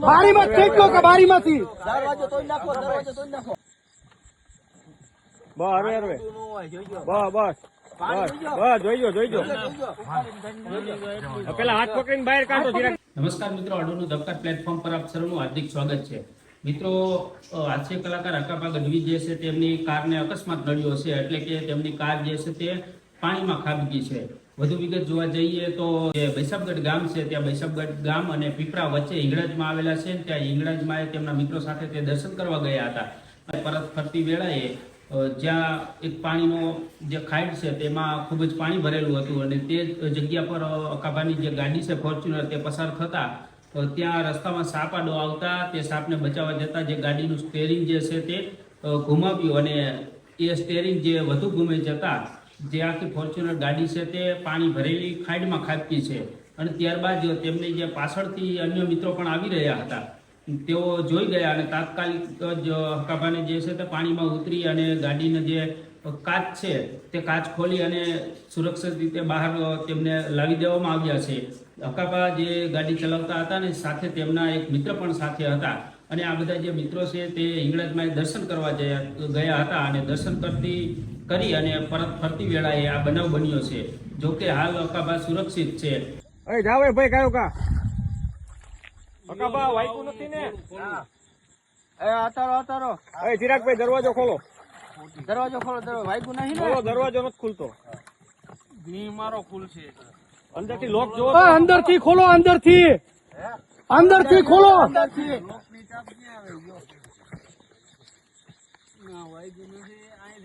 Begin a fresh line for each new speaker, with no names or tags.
બારીમાં ખેંચ લો કે બારીમાંથી
દરવાજો તોડી નાખો, દરવાજો તોડી નાખો.
બસ હવે હવે બસ જોઈજો પેલા હાથ પકડીને બહાર કાઢો.
નમસ્કાર મિત્રો, અડોનું દબકાર પ્લેટફોર્મ પર આપ સૌનું હાર્દિક સ્વાગત છે. મિત્રો, હાસ્ય કલાકાર હકાભા ગઢવી જે છે તેમની કારને અકસ્માત નડ્યો છે, એટલે કે તેમની કાર જે છે તે પાણીમાં ખાબકી છે. વધુ વિગત જોવા જઈએ તો જે બૈસાબગઢ ગામ છે, ત્યાં બૈસાબગઢ ગામ અને પીપળા વચ્ચે હિંગળાજમાં આવેલા છે. ત્યાં હિંગળાજમાં તેમના મિત્રો સાથે તે દર્શન કરવા ગયા હતા. પરત ફરતી વેળાએ જ્યાં એક પાણીનો જે ખાઈડ છે તેમાં ખૂબ જ પાણી ભરેલું હતું અને તે જગ્યા પર હકાભાની જે ગાડી છે ફોર્ચ્યુનર તે પસાર થતા ત્યાં રસ્તામાં સાપ આડો આવતા તે સાપને બચાવવા જતા જે ગાડીનું સ્ટેરિંગ જે છે તે ઘુમાવ્યું અને એ સ્ટેરિંગ જે વધુ ઘૂમી જતા જે આખી ફોર્ચ્યુનર ગાડી છે તે પાણી ભરેલી ખાઈડમાં ખાબકી છે. અને ત્યારબાદ તેમની જે પાછળથી અન્ય મિત્રો પણ આવી રહ્યા હતા, તેઓ જોઈ ગયા અને તાત્કાલિક જ હકાભાને જે છે તે પાણીમાં ઉતરી અને ગાડીનો જે કાચ છે તે કાચ ખોલી અને સુરક્ષિત રીતે બહાર તેમને લાવી દેવામાં આવ્યા છે. હકાભા જે ગાડી ચલાવતા હતા ને સાથે તેમના એક મિત્ર પણ સાથે હતા અને આ બધા જે મિત્રો છે તે હિંગળાજમાં દર્શન કરવા ગયા હતા અને દર્શન કરી અને પરત ફરતી વેળાએ આ બનાવ બન્યો છે. જોકે હાલ હકાભા સુરક્ષિત છે.
જાવે ભાઈ કયો કા હકાભા વાઈકું નથી ને?
અતારો
ચિરાગભાઈ દરવાજો ખોલો.
દરવાજો ખોલો, વાગ્યું નહીં ને?
ખોલો, દરવાજો નથી ખુલતો.
મારો ફૂલ છે
અંદરથી લોક જોવો.
અંદરથી ખોલો, અંદરથી ખોલો.
અંદરથી